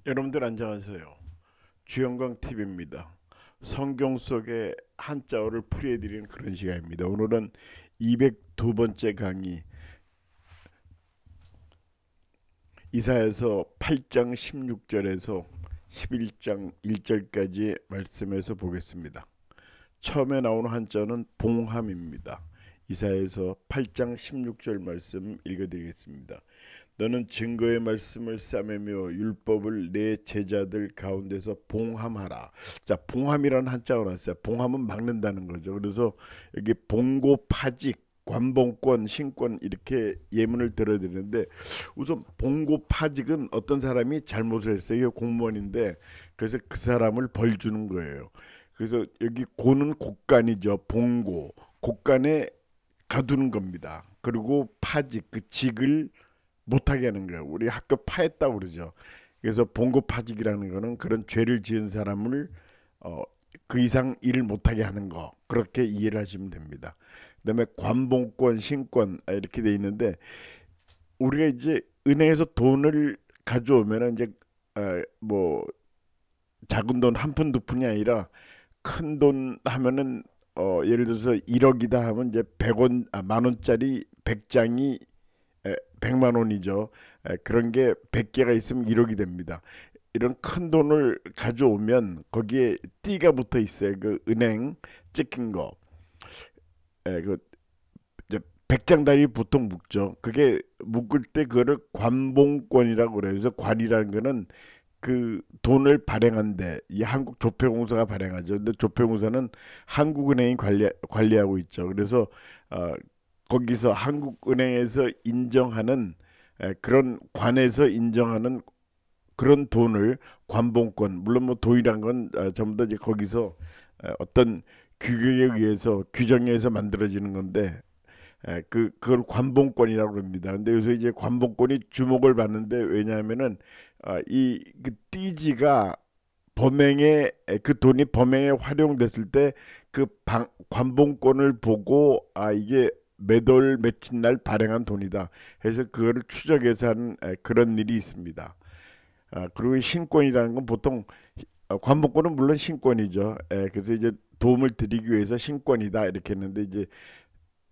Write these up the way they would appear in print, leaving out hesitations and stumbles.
여러분들 안녕하세요. 주영광 TV입니다. 성경 속의 한자어를 풀이해드리는 그런 시간입니다. 오늘은 202번째 강의 이사야서 8장 16절에서 11장 1절까지 말씀에서 보겠습니다. 처음에 나오는 한자는 봉함입니다. 이사야서 8장 16절 말씀 읽어드리겠습니다. 너는 증거의 말씀을 싸매며 율법을 내 제자들 가운데서 봉함하라. 자, 봉함이라는 한자가 나왔어요. 봉함은 막는다는 거죠. 그래서 여기 봉고 파직 관봉권 신권 이렇게 예문을 들어야 되는데, 우선 봉고 파직은 어떤 사람이 잘못을 했어요. 공무원인데 그래서 그 사람을 벌 주는 거예요. 그래서 여기 고는 곡간이죠. 봉고 곡간에 가두는 겁니다. 그리고 파직 그 직을 못하게 하는 거예요. 우리 학교 파했다고 그러죠. 그래서 봉고파직이라는 거는 그런 죄를 지은 사람을 어, 그 이상 일을 못하게 하는 거, 그렇게 이해를 하시면 됩니다. 그다음에 관봉권, 신권 이렇게 돼 있는데, 우리가 이제 은행에서 돈을 가져오면은 이제 뭐 작은 돈 한 푼 두 푼이 아니라 큰 돈 하면은 예를 들어서 1억이다 하면 이제 100원 만 원짜리 100장이 100만 원이죠. 그런 게 100개가 있으면 1억이 됩니다. 이런 큰 돈을 가져오면 거기에 띠가 붙어 있어요. 그 은행 찍힌 거. 그 이제 100장단위 보통 묶죠. 그게 묶을 때 그거를 관봉권이라고 그래서, 관이라는 거는 그 돈을 발행한데 이 한국 조폐공사가 발행하죠. 근데 조폐공사는 한국은행이 관리하고 있죠. 그래서 어, 거기서 한국은행에서 인정하는 그런 관에서 인정하는 그런 돈을 관봉권, 물론 뭐 돈이란 건 전부 다 이제 거기서 어떤 규격에 의해서 규정에 의해서 만들어지는 건데, 그걸 관봉권이라고 합니다. 근데 요새 이제 관봉권이 주목을 받는데, 왜냐하면은 이그 띠지가 범행에 그 돈이 범행에 활용됐을 때 그 관봉권을 보고 이게 몇 월 며칠 날 발행한 돈이다 해서 그거를 추적해서 하는 그런 일이 있습니다. 그리고 신권이라는 건 보통 관봉권은 물론 신권이죠. 그래서 이제 도움을 드리기 위해서 신권이다 이렇게 했는데, 이제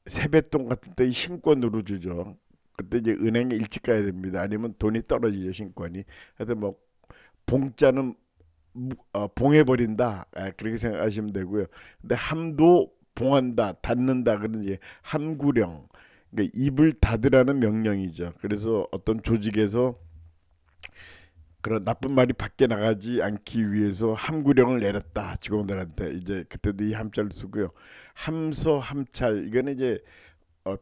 세뱃돈 같은 때 이 신권으로 주죠. 그때 이제 은행에 일찍 가야 됩니다. 아니면 돈이 떨어지죠, 신권이. 하여튼 뭐 봉자는 봉해버린다, 그렇게 생각하시면 되고요. 근데 함도 봉한다, 닫는다, 그런 이제 함구령, 그러니까 입을 닫으라는 명령이죠. 그래서 어떤 조직에서 그런 나쁜 말이 밖에 나가지 않기 위해서 함구령을 내렸다, 직원들한테. 이제 그때도 이 함자를 쓰고요. 함서 함찰, 이거는 이제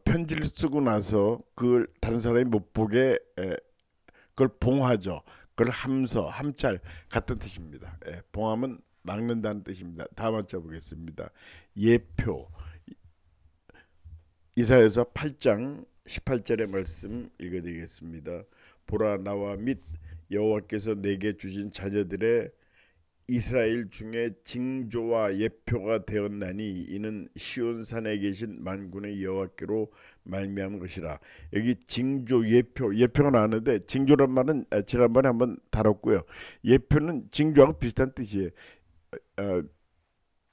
편지를 쓰고 나서 그걸 다른 사람이 못 보게 그걸 봉하죠. 그걸 함서 함찰 같은 뜻입니다. 봉함은 막는다는 뜻입니다. 다음 한자 보겠습니다. 예표. 이사야서 8장 18절의 말씀 읽어드리겠습니다. 보라, 나와 및 여호와께서 내게 주신 자녀들의 이스라엘 중에 징조와 예표가 되었나니 이는 시온산에 계신 만군의 여호와께로 말미암은 것이라. 여기 징조, 예표가 나왔는데, 징조란 말은 지난번에 한번 다뤘고요. 예표는 징조하고 비슷한 뜻이에요. 어,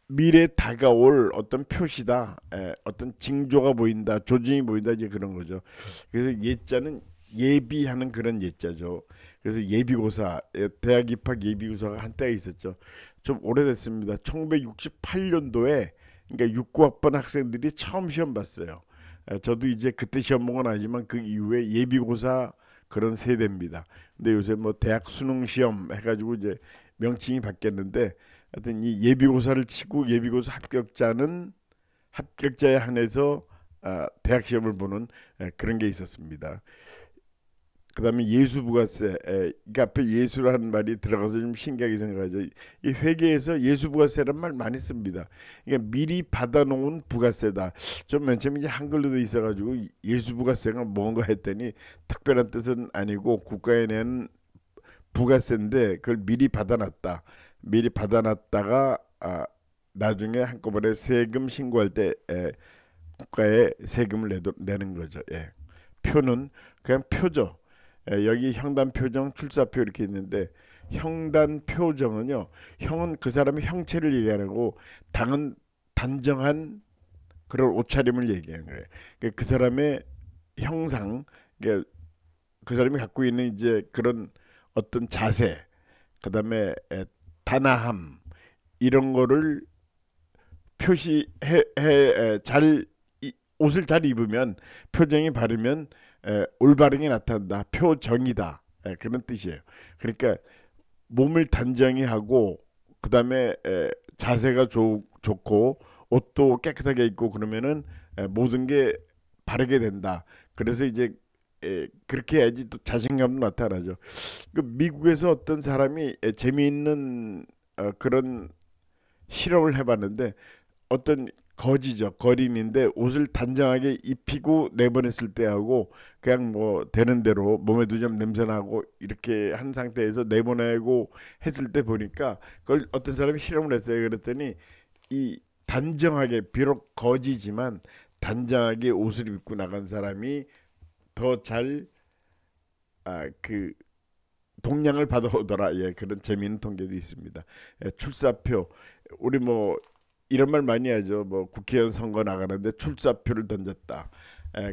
미래 다가올 어떤 표시다, 어떤 징조가 보인다, 조짐이 보인다, 이제 그런 거죠. 그래서 예자는 예비하는 그런 예자죠. 그래서 예비고사, 대학 입학 예비고사가 한때가 있었죠. 좀 오래됐습니다. 1968년도에, 그러니까 69학번 학생들이 처음 시험 봤어요. 저도 이제 그때 시험 본 건 아니지만 그 이후에 예비고사 그런 세대입니다. 근데 요새 뭐 대학 수능 시험 해가지고 이제 명칭이 바뀌었는데, 하여튼 이 예비고사를 치고 예비고사 합격자는 합격자에 한해서 대학 시험을 보는 그런 게 있었습니다. 그다음에 예수부가세, 이 앞에 예수라는 말이 들어가서 좀 신기하게 생각하죠. 이 회계에서 예수부가세라는 말 많이 씁니다. 그러니까 미리 받아놓은 부가세다. 좀 맨 처음에 이제 한글로 돼 있어가지고 예수부가세가 뭔가 했더니 특별한 뜻은 아니고 국가에 내는 부가세인데, 그걸 미리 받아놨다. 미리 받아놨다가 나중에 한꺼번에 세금 신고할 때 국가에 세금을 내는 거죠. 표는 그냥 표죠. 여기 형단 표정 출사표 이렇게 있는데, 형단 표정은요. 형은 그 사람의 형체를 얘기하는 거고 당은 단정한 그런 옷차림을 얘기하는 거예요. 그 사람의 형상, 그 사람이 갖고 있는 이제 그런 어떤 자세, 그다음에 단아함 이런 거를 표시해 잘 옷을 잘 입으면 표정이 바르면 올바름이 나타난다. 표정이다. 그런 뜻이에요. 그러니까 몸을 단정히 하고 그다음에 자세가 좋고 옷도 깨끗하게 입고 그러면은 모든 게 바르게 된다. 그래서 이제 그렇게 해야지 또 자신감도 나타나죠. 그 미국에서 어떤 사람이 재미있는 그런 실험을 해봤는데 어떤 거지죠. 거린인데 옷을 단정하게 입히고 내보냈을 때하고 그냥 뭐 되는 대로 몸에도 좀 냄새나고 이렇게 한 상태에서 내보내고 했을 때 보니까 그걸 어떤 사람이 실험을 했어요. 그랬더니 이 단정하게 비록 거지지만 단정하게 옷을 입고 나간 사람이 더 잘 그 동량을 받아오더라. 예, 그런 재미있는 통계도 있습니다. 출사표 우리 뭐 이런 말 많이 하죠. 뭐 국회의원 선거 나가는데 출사표를 던졌다.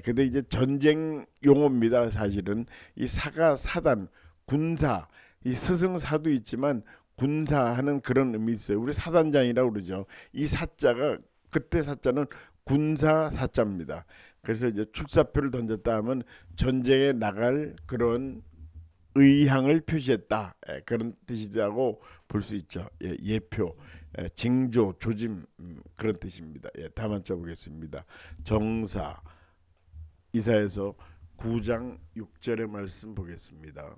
근데 이제 전쟁 용어입니다. 사실은 이 사가 사단 군사 이 스승사도 있지만 군사하는 그런 의미 있어요. 우리 사단장이라고 그러죠. 이 사자가 그때 사자는 군사 사자입니다. 그래서 이제 출사표를 던졌다 하면 전쟁에 나갈 그런 의향을 표시했다. 그런 뜻이라고 볼 수 있죠. 예표, 징조, 조짐 그런 뜻입니다. 다음 한자 보겠습니다. 정사 이사에서 9장 6절의 말씀 보겠습니다.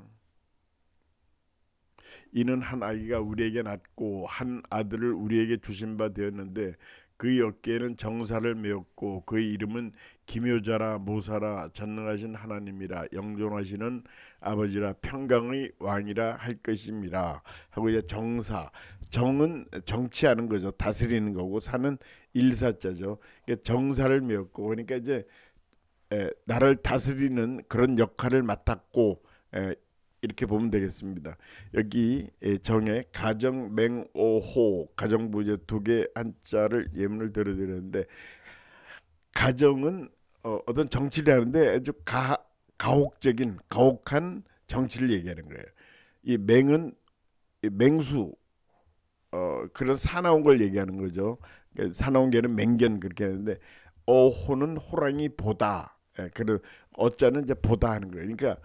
이는 한 아기가 우리에게 낳고 한 아들을 우리에게 주신 바 되었는데 그의 어깨에는 정사를 메었고 그의 이름은 기묘자라 모사라 전능하신 하나님이라 영존하시는 아버지라 평강의 왕이라 할 것임이라 하고 이제 정사 정은 정치하는 거죠. 다스리는 거고 사는 일사자죠. 정사를 메었고 그러니까 이제 나라를 다스리는 그런 역할을 맡았고 이렇게 보면 되겠습니다. 여기 정에 가정 맹오호 가정부 이제 두 개 한자를 예문을 들어드렸는데 가정은 어떤 정치를 하는데 아주 가혹적인 가혹한 정치를 얘기하는 거예요. 이 맹은 맹수 그런 사나운 걸 얘기하는 거죠. 사나운 게는 맹견 그렇게 하는데 어호는 호랑이 보다. 그런 어자는 이제 보다 하는 거예요. 그러니까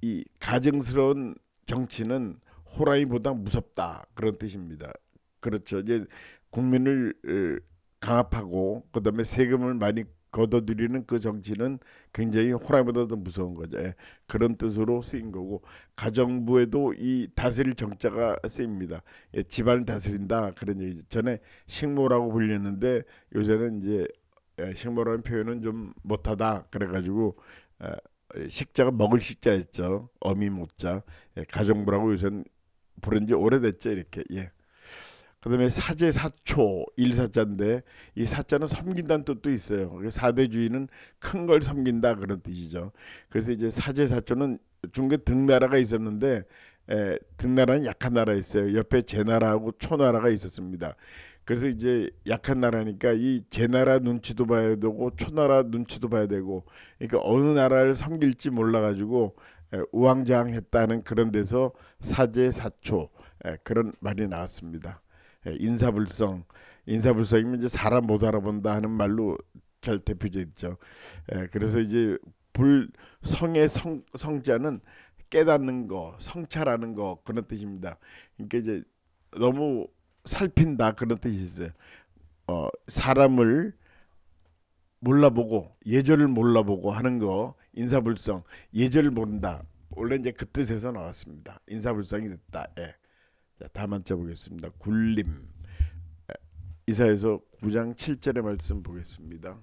이 가증스러운 정치는 호랑이보다 무섭다 그런 뜻입니다. 그렇죠. 이제 국민을 강압하고 그다음에 세금을 많이 걷어들이는 그 정치는 굉장히 호랑이보다 더 무서운 거죠. 그런 뜻으로 쓰인 거고 가정부에도 이 다스릴 정자가 쓰입니다. 집안을 다스린다 그런 얘기죠. 전에 식모라고 불렸는데 요새는 이제 식모라는 표현은 좀 못하다 그래가지고 식자가 먹을 식자였죠. 어미 못자. 가정부라고 요새는 부른 지 오래됐죠. 이렇게. 그다음에 사제사초 일사자인데 이 사자는 섬긴다는 뜻도 있어요. 사대주의는 큰 걸 섬긴다 그런 뜻이죠. 그래서 이제 사제사초는 중국에 등나라가 있었는데 등나라는 약한 나라였어요. 옆에 제나라하고 초나라가 있었습니다. 그래서 이제 약한 나라니까 이 제나라 눈치도 봐야 되고 초나라 눈치도 봐야 되고 그러니까 어느 나라를 섬길지 몰라가지고 우왕좌왕했다는 그런 데서 사제사초 그런 말이 나왔습니다. 인사불성이면 이제 사람 못 알아본다 하는 말로 잘 대표져 있죠. 그래서 이제 불성의 성자는 깨닫는 거, 성찰하는 거 그런 뜻입니다. 그러니까 이제 너무 살핀다 그런 뜻이 있어요. 사람을 몰라보고 예절을 몰라보고 하는 거 인사불성 예절을 모른다. 원래 이제 그 뜻에서 나왔습니다. 인사불성이 됐다. 자, 다음 한자 보겠습니다. 굴림 이사에서 9장 7절의 말씀 보겠습니다.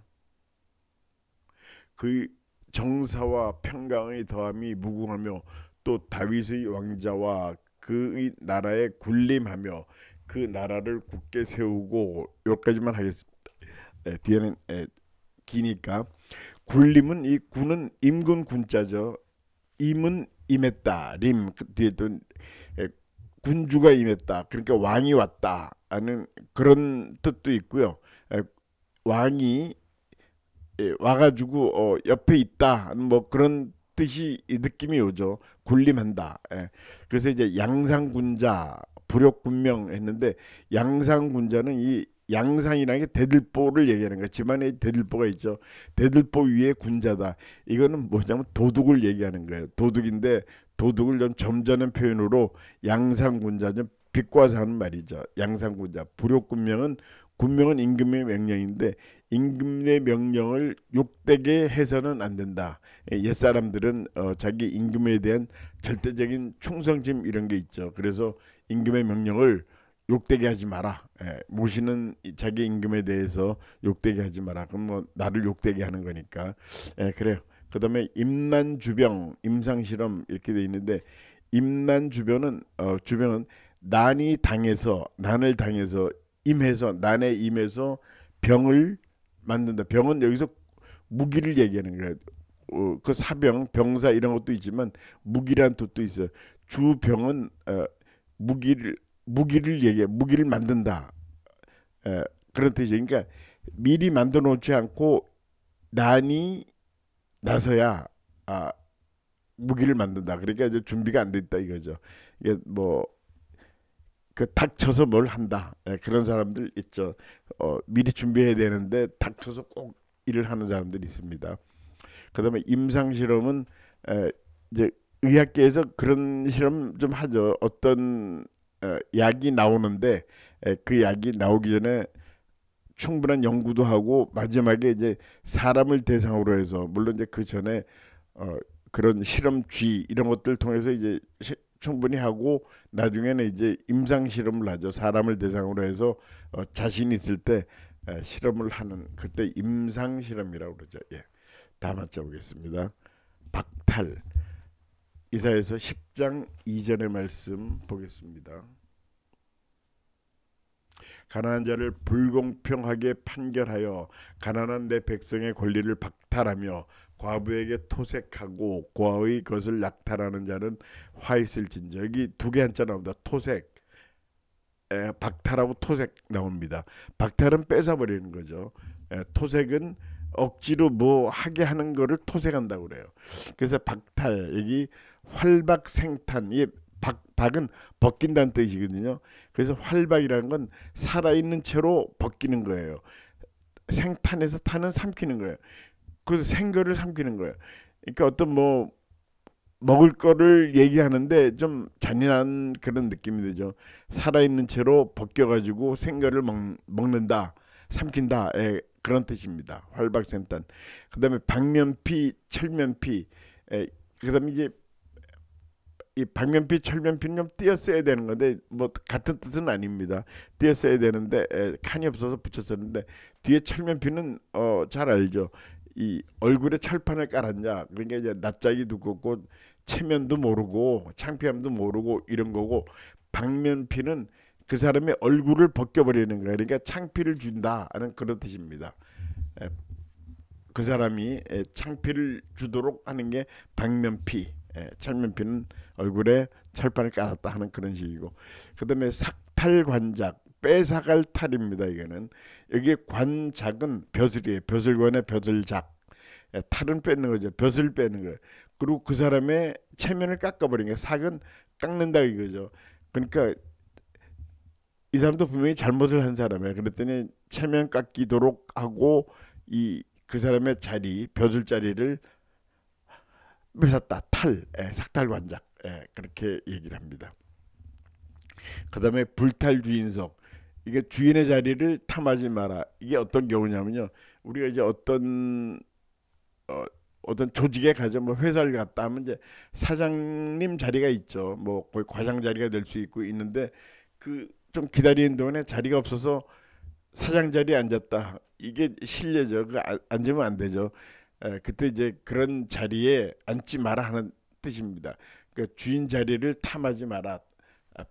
그 정사와 평강의 더함이 무궁하며 또 다윗의 왕자와 그의 나라에 군림하며 그 나라를 굳게 세우고 여기까지만 하겠습니다. 뒤에는 기니까 군림은 이 군은 임금 군자죠. 임은 임했다. 림 그 뒤에 또 군주가 임했다. 그러니까 왕이 왔다 하는 그런 뜻도 있고요. 에, 왕이 와가지고 옆에 있다 하는 뭐 그런 뜻이 이 느낌이 오죠. 군림한다. 그래서 이제 양상군자 불욕군명 했는데 양상군자는 이 양상이라는 게 대들보를 얘기하는 거예요. 집안에 대들보가 있죠. 대들보 위에 군자다. 이거는 뭐냐면 도둑을 얘기하는 거예요. 도둑인데 도둑을 좀 점잖은 표현으로 양상군자 좀 비꼬아서 하는 말이죠. 양상군자 불욕군명은 군명은 임금의 명령인데 임금의 명령을 욕되게 해서는 안 된다. 옛 사람들은 자기 임금에 대한 절대적인 충성심 이런 게 있죠. 그래서 임금의 명령을 욕되게 하지 마라. 모시는 자기 임금에 대해서 욕되게 하지 마라. 그럼 뭐 나를 욕되게 하는 거니까. 그래요. 그다음에 임난주병, 임상실험 이렇게 돼 있는데 임난주병은 주병은 난을 당해서 임해서 난에 임해서 병을 만든다. 병은 여기서 무기를 얘기하는 거예요. 그 사병, 병사 이런 것도 있지만 무기란 뜻도 있어요. 주병은 무기를 얘기해. 무기를 만든다. 그런 뜻이에요. 그러니까 미리 만들어 놓지 않고 난이 나서야 무기를 만든다. 그러니까 이제 준비가 안 돼 있다 이거죠. 이게 뭐 그 닥쳐서 뭘 한다. 그런 사람들 있죠. 미리 준비해야 되는데 닥쳐서 꼭 일을 하는 사람들이 있습니다. 그다음에 임상 실험은 이제 의학계에서 그런 실험 좀 하죠. 어떤 약이 나오는데 그 약이 나오기 전에 충분한 연구도 하고 마지막에 이제 사람을 대상으로 해서 물론 이제 그 전에 그런 실험쥐 이런 것들 통해서 이제 충분히 하고 나중에는 이제 임상 실험을 하죠. 사람을 대상으로 해서 자신 있을 때 실험을 하는 그때 임상 실험이라고 그러죠. 예. 다음 한자 보겠습니다. 박탈 이사야서 10장 2절의 말씀 보겠습니다. 가난한 자를 불공평하게 판결하여 가난한 내 백성의 권리를 박탈하며 과부에게 토색하고 고아의 것을 약탈하는 자는 화 있을진저. 여기 두 개 한자 나옵니다. 토색, 박탈하고 토색 나옵니다. 박탈은 뺏어버리는 거죠. 토색은 억지로 뭐 하게 하는 거를 토색한다고 그래요. 그래서 박탈 여기 활박생탄 이 박은 벗긴다는 뜻이거든요. 그래서 활박이라는 건 살아있는 채로 벗기는 거예요. 생탄에서 탄은 삼키는 거예요. 그 생거를 삼키는 거예요. 그러니까 어떤 뭐 먹을 거를 얘기하는데 좀 잔인한 그런 느낌이 들죠. 살아있는 채로 벗겨가지고 생거를 먹는다, 삼킨다. 그런 뜻입니다. 활박생탄. 그다음에 박면피, 철면피. 그다음에 이제 이 박면피, 철면피는 좀 띄었어야 되는 건데 뭐 같은 뜻은 아닙니다. 띄었어야 되는데 칸이 없어서 붙였었는데 뒤에 철면피는 잘 알죠. 이 얼굴에 철판을 깔았냐. 그러니까 이제 낯짝이 두껍고 체면도 모르고 창피함도 모르고 이런 거고 박면피는 그 사람의 얼굴을 벗겨버리는 거예요. 그러니까 창피를 준다 하는 그런 뜻입니다. 그 사람이 창피를 주도록 하는 게 박면피. 철면피는 얼굴에 철판을 깔았다 하는 그런 식이고 그다음에 삭탈관작 뺏어갈 탈입니다. 이거는 여기 관작은 벼슬이에요. 벼슬관의 벼슬작. 탈은 빼는 거죠. 벼슬 빼는 거예요. 그리고 그 사람의 체면을 깎아버리는 거예요. 삭은 깎는다 이거죠. 그러니까 이 사람도 분명히 잘못을 한 사람이에요. 그랬더니 체면 깎이도록 하고 이 그 사람의 자리 벼슬 자리를 뺏었다. 삭탈관작. 그렇게 얘기를 합니다. 그 다음에 불탈주인석. 이게 주인의 자리를 탐하지 마라. 이게 어떤 경우냐면요. 우리가 이제 어떤 조직에 가죠. 뭐 회사를 갔다 하면 이제 사장님 자리가 있죠. 뭐 거의 과장 자리가 될 수 있고 있는데 그 좀 기다리는 동안에 자리가 없어서 사장 자리에 앉았다. 이게 실례죠. 그 앉으면 안 되죠. 그때 이제 그런 자리에 앉지 마라 하는 뜻입니다. 그 주인 자리를 탐하지 마라,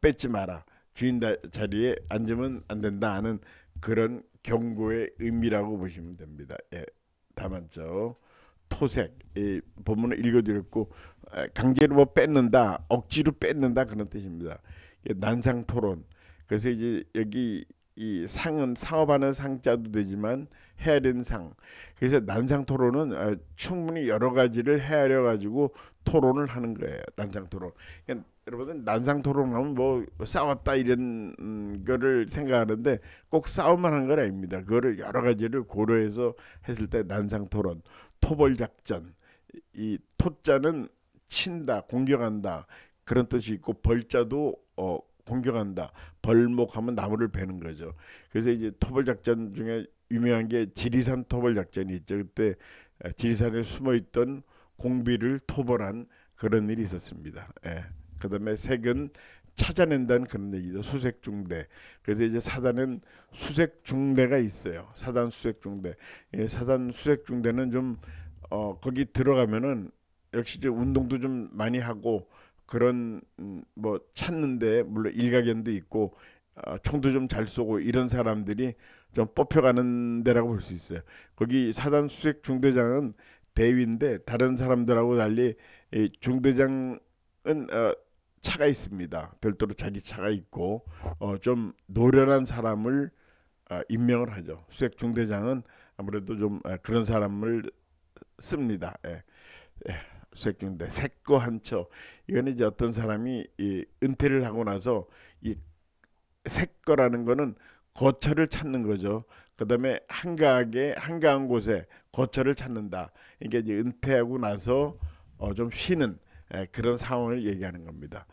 뺏지 마라. 주인 자리에 앉으면 안 된다 하는 그런 경고의 의미라고 보시면 됩니다. 다만죠. 토색 이 본문을 읽어드렸고 강제로 뭐 뺏는다, 억지로 뺏는다 그런 뜻입니다. 난상 토론. 그래서 이제 여기 이 상은 상업하는 상자도 되지만 해야 되는 상. 그래서 난상 토론은 충분히 여러 가지를 헤아려 가지고 토론을 하는 거예요. 난상 토론. 그러니까 여러분들 난상 토론하면 뭐 싸웠다 이런 거를 생각하는데 꼭 싸움만 하는 건 아닙니다. 그거를 여러 가지를 고려해서 했을 때 난상 토론, 토벌 작전. 이 토자는 친다, 공격한다 그런 뜻이 있고 벌자도 공격한다. 벌목하면 나무를 베는 거죠. 그래서 이제 토벌 작전 중에 유명한 게 지리산 토벌 작전이 있죠. 그때 지리산에 숨어 있던 공비를 토벌한 그런 일이 있었습니다. 예. 그다음에 색은 찾아낸다는 그런 얘기죠. 수색중대. 그래서 이제 사단은 수색중대가 있어요. 사단 수색중대. 사단 수색중대는 좀 거기 들어가면은 역시 이제 운동도 좀 많이 하고 그런 뭐 찾는데 물론 일가견도 있고 총도 좀 잘 쏘고 이런 사람들이 좀 뽑혀가는 데라고 볼 수 있어요. 거기 사단 수색 중대장은 대위인데 다른 사람들하고 달리 이 중대장은 차가 있습니다. 별도로 자기 차가 있고 좀 노련한 사람을 임명을 하죠. 수색 중대장은 아무래도 좀 그런 사람을 씁니다. 예. 예. 수색중대 색거 한처 이거는 이제 어떤 사람이 이 은퇴를 하고 나서 이 색거라는 거는 거처를 찾는 거죠. 그다음에 한가한 곳에 거처를 찾는다. 이게 이제 은퇴하고 나서 좀 쉬는 그런 상황을 얘기하는 겁니다.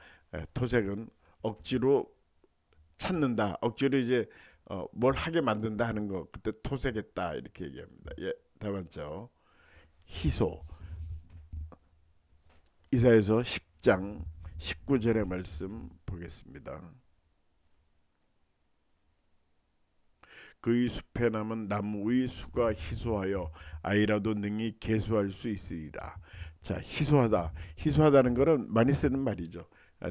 토색은 억지로 찾는다. 억지로 이제 뭘 하게 만든다 하는 거. 그때 토색했다 이렇게 얘기합니다. 예, 다음 번째 희소. 이사야서 10장 19절의 말씀 보겠습니다. 그의 숲에 남은 나무의 수가 희소하여 아이라도 능히 계수할 수 있으리라. 자, 희소하다. 희소하다는 것은 많이 쓰는 말이죠.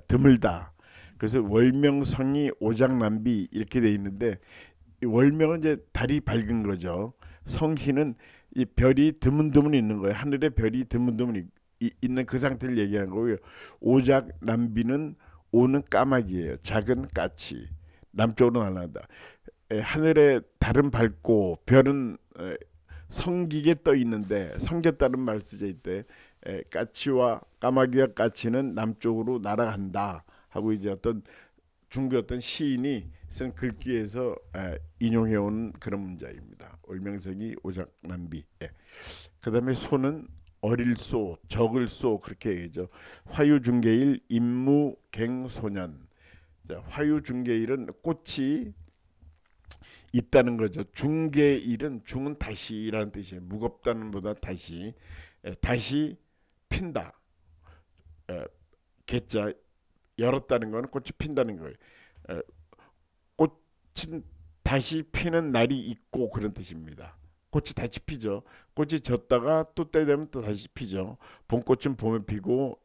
드물다. 그래서 월명성이 오장남비 이렇게 돼 있는데 이 월명은 이제 달이 밝은 거죠. 성희는 이 별이 드문드문 있는 거예요. 하늘에 별이 드문드문 있는 그 상태를 얘기하는 거고요. 오작남비는 오는 까마귀예요. 작은 까치. 남쪽으로 날아간다. 하늘에 달은 밝고 별은 성기게 떠 있는데 성겼다는 말 쓰여 있대. 까치와 까마귀와 까치는 남쪽으로 날아간다 하고 이제 어떤 중국 어떤 시인이 쓴 글귀에서 인용해 온 그런 문장입니다. 월명성이 오작남비. 그다음에 소는 어릴 소, 적을 소 그렇게 얘기죠. 화유중개일 임무갱소년. 화유중개일은 꽃이 있다는 거죠. 중개일은 중은 다시라는 뜻이에요. 무겁다는 보다 다시 핀다. 개자 열었다는 거는 꽃이 핀다는 거예요. 꽃은 다시 피는 날이 있고 그런 뜻입니다. 꽃이 다시 피죠. 꽃이 졌다가 또 때 되면 또 다시 피죠. 봄꽃은 봄에 피고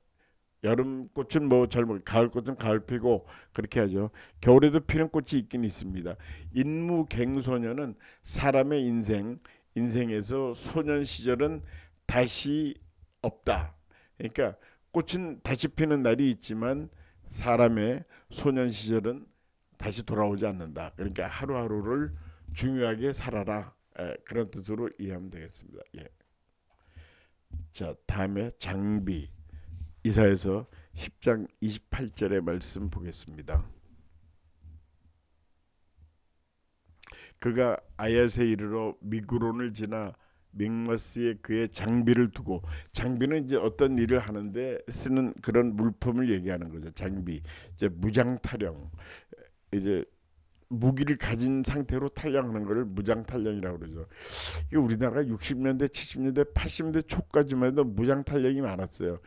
여름꽃은 뭐 젊은 가을꽃은 가을 피고 그렇게 하죠. 겨울에도 피는 꽃이 있긴 있습니다. 인무갱소년은 사람의 인생에서 소년 시절은 다시 없다. 그러니까 꽃은 다시 피는 날이 있지만 사람의 소년 시절은 다시 돌아오지 않는다. 그러니까 하루하루를 중요하게 살아라. 그런 뜻으로 이해하면 되겠습니다. 예. 자, 다음에 장비. 이사야서 10장 28절의 말씀 보겠습니다. 그가 아야세 이르러 미그론을 지나 믹머스에 그의 장비를 두고, 장비는 이제 어떤 일을 하는데 쓰는 그런 물품을 얘기하는 거죠. 장비. 이제 무장타령. 이제 무기를 가진 상태로 탈영하는 것을 무장탈영이라고 그러죠. 이게 우리나라가 60년대, 70년대, 80년대 초까지만 해도 무장탈영이 많았어요.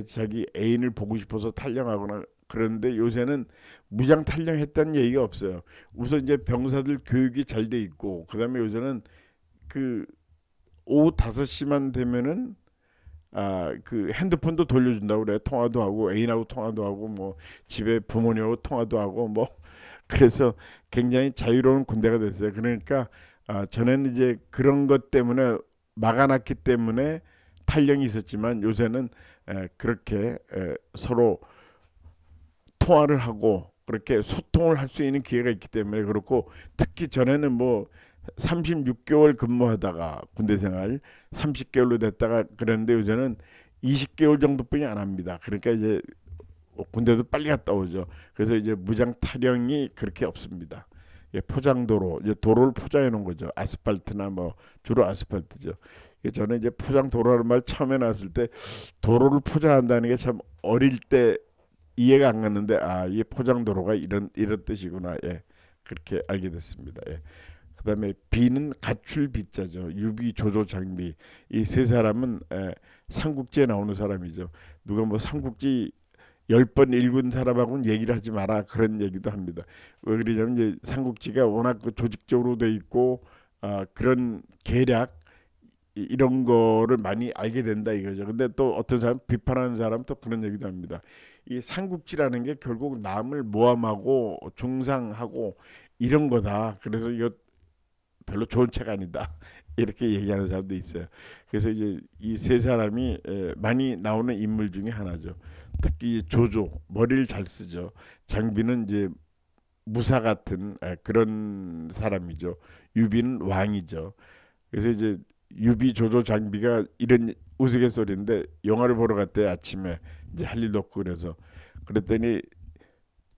자기 애인을 보고 싶어서 탈영하거나 그런데 요새는 무장탈영했다는 얘기가 없어요. 우선 이제 병사들 교육이 잘 돼 있고 그다음에 요새는 그 오후 5시만 되면은 그 핸드폰도 돌려준다고 그래. 통화도 하고 애인하고 통화도 하고 뭐 집에 부모님하고 통화도 하고 뭐 그래서 굉장히 자유로운 군대가 됐어요. 그러니까 전에는 이제 그런 것 때문에 막아놨기 때문에 탈령이 있었지만 요새는 그렇게 서로 통화를 하고 그렇게 소통을 할 수 있는 기회가 있기 때문에 그렇고, 특히 전에는 뭐 36개월 근무하다가 군대 생활 30개월로 됐다가 그랬는데 요새는 20개월 정도뿐이 안 합니다. 그러니까 이제 군대도 빨리 갔다 오죠. 그래서 이제 무장 타령이 그렇게 없습니다. 예, 포장도로, 이제 도로를 포장해 놓은 거죠. 아스팔트나 뭐 주로 아스팔트죠. 저는 이제 포장 도로라는 말 처음에 나왔을 때 도로를 포장한다는 게 참 어릴 때 이해가 안 갔는데, 아, 이게 포장 도로가 이런 뜻이구나. 예, 그렇게 알게 됐습니다. 예. 그다음에 비는 가출 비자죠. 유비, 조조, 장비, 이 세 사람은 삼국지에 나오는 사람이죠. 누가 뭐 삼국지 10번 읽은 사람하고는 얘기를 하지 마라, 그런 얘기도 합니다. 왜 그러냐면 이제 삼국지가 워낙 그 조직적으로 돼 있고, 그런 계략 이런 거를 많이 알게 된다 이거죠. 근데 또 어떤 사람, 비판하는 사람 또 그런 얘기도 합니다. 이 삼국지라는 게 결국 남을 모함하고 중상하고 이런 거다. 그래서 이거 별로 좋은 책 아니다. 이렇게 얘기하는 사람도 있어요. 그래서 이제 이 세 사람이 많이 나오는 인물 중에 하나죠. 특히 조조, 머리를 잘 쓰죠. 장비는 이제 무사 같은 그런 사람이죠. 유비는 왕이죠. 그래서 이제 유비, 조조, 장비가 이런 우스갯소리인데, 영화를 보러 갔대 아침에, 이제 할 일도 없고 그래서, 그랬더니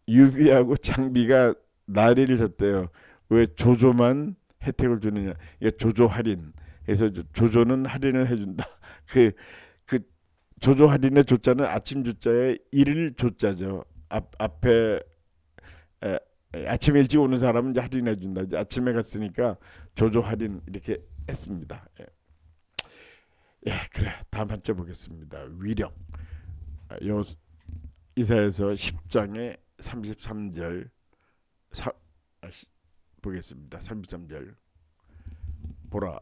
유비하고 장비가 난리를 쳤대요. 왜 조조만 혜택을 주느냐? 이게 조조 할인. 그래서 조조는 할인을 해준다. 그 조조 할인의 조자는 아침 조자에 일일 조자죠. 앞에 에, 아침에 일찍 오는 사람은 이제 할인해 준다. 이제 아침에 갔으니까 조조 할인 이렇게 했습니다. 예. 예, 그래. 다음 한째 보겠습니다. 위력. 요 이사야서 10장의 33절 보겠습니다. 33절. 보라,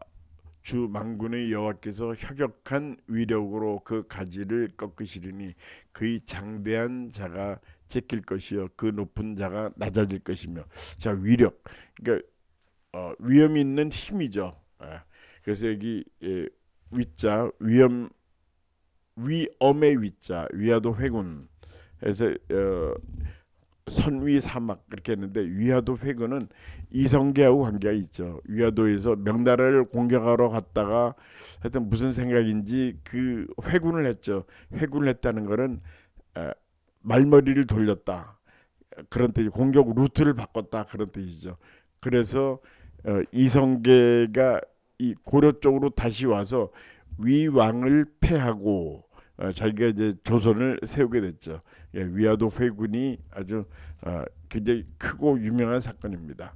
주 만군의 여호와께서 혁혁한 위력으로 그 가지를 꺾으시리니 그의 장대한 자가 제낄 것이요 그 높은 자가 낮아질 것이며. 자, 위력. 그러니까 위험 있는 힘이죠. 그래서 여기 위자, 위엄의 위자, 위화도 회군. 그래서 선위 사막 그렇게 했는데, 위화도 회군은 이성계하고 관계가 있죠. 위화도에서 명나라를 공격하러 갔다가 하여튼 무슨 생각인지 그 회군을 했죠. 회군을 했다는 거는 말머리를 돌렸다, 그런 뜻이, 공격 루트를 바꿨다, 그런 뜻이죠. 그래서 이성계가 이 고려 쪽으로 다시 와서 위왕을 패하고 자기가 이제 조선을 세우게 됐죠. 예, 위화도 회군이 아주 굉장히 크고 유명한 사건입니다.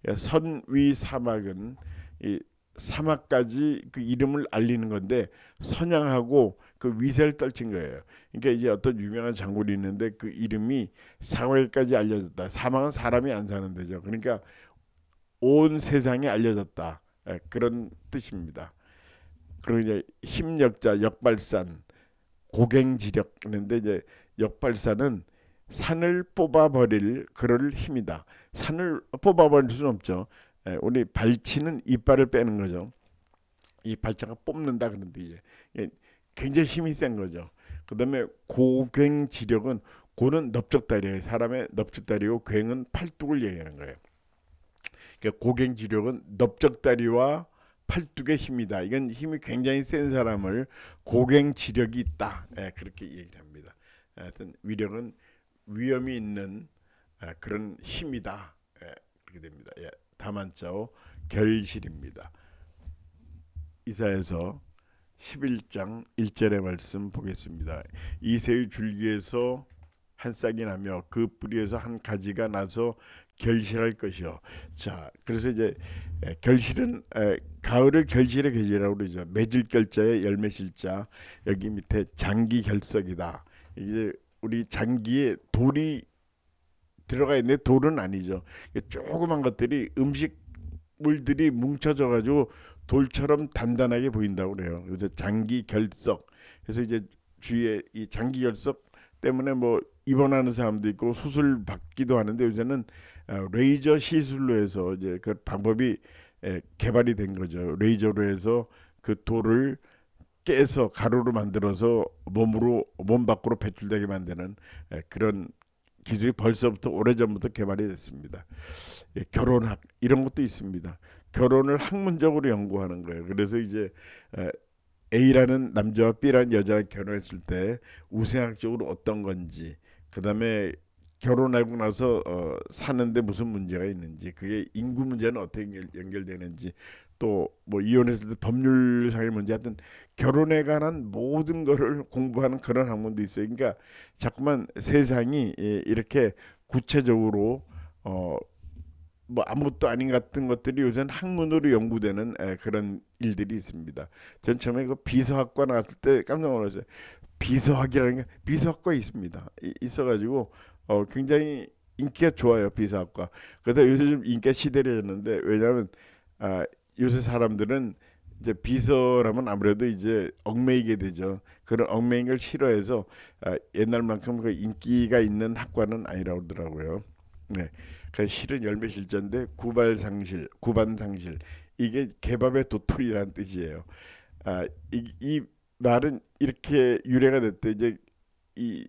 예, 선위 사막은 이 사막까지 그 이름을 알리는 건데, 선양하고 그 위세를 떨친 거예요. 그러니까 이제 어떤 유명한 장군이 있는데 그 이름이 사막까지 알려졌다. 사막은 사람이 안 사는 데죠. 그러니까 온 세상에 알려졌다. 그런 뜻입니다. 그리고 이제 힘력자, 역발산, 고갱지력 하는데, 이제 역발산은 산을 뽑아버릴 그럴 힘이다. 산을 뽑아버릴 수는 없죠. 우리 발치는 이빨을 빼는 거죠. 이 발차가 뽑는다, 그런데 이제 굉장히 힘이 센 거죠. 그다음에 고갱지력은, 고는 넓적다리예요. 사람의 넓적다리고 괭은 팔뚝을 얘기하는 거예요. 그러니까 고갱지력은 넓적다리와 팔뚝의 힘이다. 이건 힘이 굉장히 센 사람을 고갱지력이 있다. 그렇게 얘기를 합니다. 하여튼 위력은 위험이 있는 그런 힘이다. 그렇게 됩니다. 다만자오 결실입니다. 이사야서 11장 1절의 말씀 보겠습니다. 이새의 줄기에서 한 싹이 나며 그 뿌리에서 한 가지가 나서 결실할 것이요. 자, 그래서 이제 결실은 가을을 결실의 계절이라고 그러죠. 맺을 결자에 열매 실자, 여기 밑에 장기 결석이다. 이제 우리 장기에 돌이 들어가 있는데 돌은 아니죠. 조그만 것들이, 음식물들이 뭉쳐져 가지고 돌처럼 단단하게 보인다고 그래요. 그래서 장기 결석. 그래서 이제 주위에 이 장기 결석 때문에 뭐 입원하는 사람도 있고 수술 받기도 하는데, 요새는 레이저 시술로 해서 이제 그 방법이 개발이 된 거죠. 레이저로 해서 그 돌을 깨서 가루로 만들어서 몸 밖으로 배출되게 만드는 그런 기술이 벌써부터 오래전부터 개발이 됐습니다. 예, 결혼학 이런 것도 있습니다. 결혼을 학문적으로 연구하는 거예요. 그래서 이제 에, A라는 남자와 B라는 여자가 결혼했을 때 우생학적으로 어떤 건지, 그다음에 결혼하고 나서 사는데 무슨 문제가 있는지, 그게 인구 문제는 어떻게 연결되는지, 또 뭐 이혼했을 때 법률상의 문제, 하여튼 결혼에 관한 모든 거를 공부하는 그런 학문도 있어요. 그러니까 자꾸만 세상이 이렇게 구체적으로 어, 뭐 아무것도 아닌 같은 것들이 요새는 학문으로 연구되는 그런 일들이 있습니다. 전 처음에 그 비서학과 나왔을 때 깜짝 놀랐어요. 비서학이라는 게 비서학과 있습니다. 있어가지고 굉장히 인기가 좋아요, 비서학과. 그러다 요새 좀 인기가 시들해졌는데, 왜냐하면 아, 요새 사람들은 이제 비서라면 아무래도 이제 얽매이게 되죠. 그런 얽매인 걸 싫어해서 옛날만큼 그 인기가 있는 학과는 아니라고 그러더라고요. 네. 그 실은 열매실자인데 구발상실, 구반상실, 이게 개밥의 도토리라는 뜻이에요. 이 말은 이렇게 유래가 됐대. 이제 이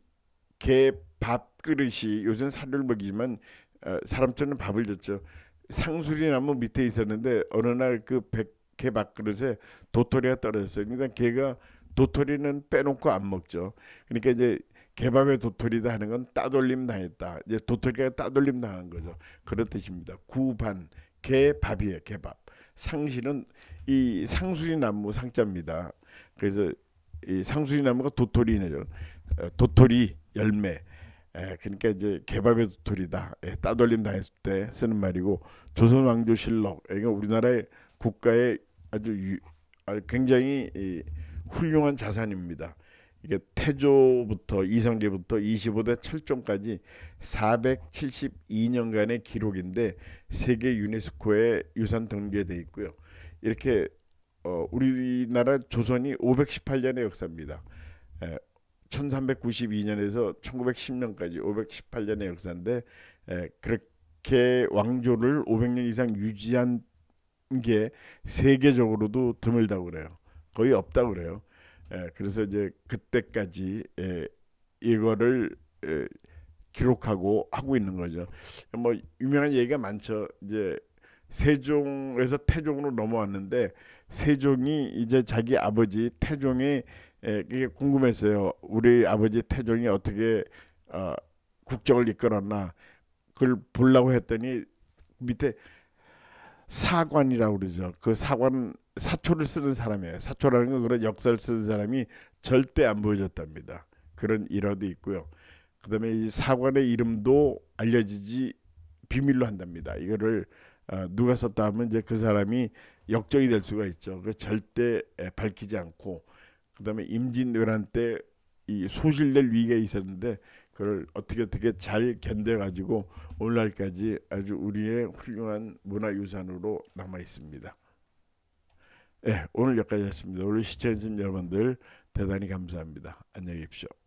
개 밥그릇이, 요새는 사료를 먹이지만 사람처럼 밥을 줬죠. 상술이 나무 밑에 있었는데 어느 날 그 개 밥그릇에 도토리가 떨어졌어요. 그러니까 개가 도토리는 빼놓고 안 먹죠. 그러니까 이제 개밥에 도토리다 하는 건 따돌림 당했다. 이제 도토리가 따돌림 당한 거죠. 그런 뜻입니다. 구반, 개밥이에요. 개밥. 상실은 이 상수리 나무 상자입니다. 그래서 이 상수리 나무가 도토리네요. 도토리 열매. 그러니까 이제 개밥의 도토리다. 따돌림 당했을 때 쓰는 말이고, 조선왕조실록, 이거 우리나라의 국가의 굉장히 훌륭한 자산입니다. 이게 태조부터 이성계부터 25대 철종까지 472년간의 기록인데 세계 유네스코에 유산 등재돼 있고요. 이렇게 우리나라 조선이 518년의 역사입니다. 1392년에서 1910년까지 518년의 역사인데, 그렇게 왕조를 500년 이상 유지한 게 세계적으로도 드물다고 그래요. 거의 없다고 그래요. 그래서 이제 그때까지 이거를 기록하고 하고 있는 거죠. 뭐 유명한 얘기가 많죠. 이제 세종에서 태종으로 넘어왔는데, 세종이 이제 자기 아버지 태종의 그게 궁금했어요. 우리 아버지 태종이 어떻게 어, 국정을 이끌었나, 그걸 보려고 했더니 밑에 사관이라고 그러죠. 그 사관, 사초를 쓰는 사람이에요. 사초라는 건 그런 역사를 쓰는 사람이 절대 안 보여줬답니다. 그런 일화도 있고요. 그다음에 이 사관의 이름도 알려지지, 비밀로 한답니다. 이거를 누가 썼다 하면 이제 그 사람이 역적이 될 수가 있죠. 그 절대 밝히지 않고, 그다음에 임진왜란 때 이 소실될 위기가 있었는데 그걸 어떻게 잘 견뎌가지고 오늘날까지 아주 우리의 훌륭한 문화유산으로 남아 있습니다. 오늘 여기까지 했습니다. 오늘 시청해주신 여러분들 대단히 감사합니다. 안녕히 계십시오.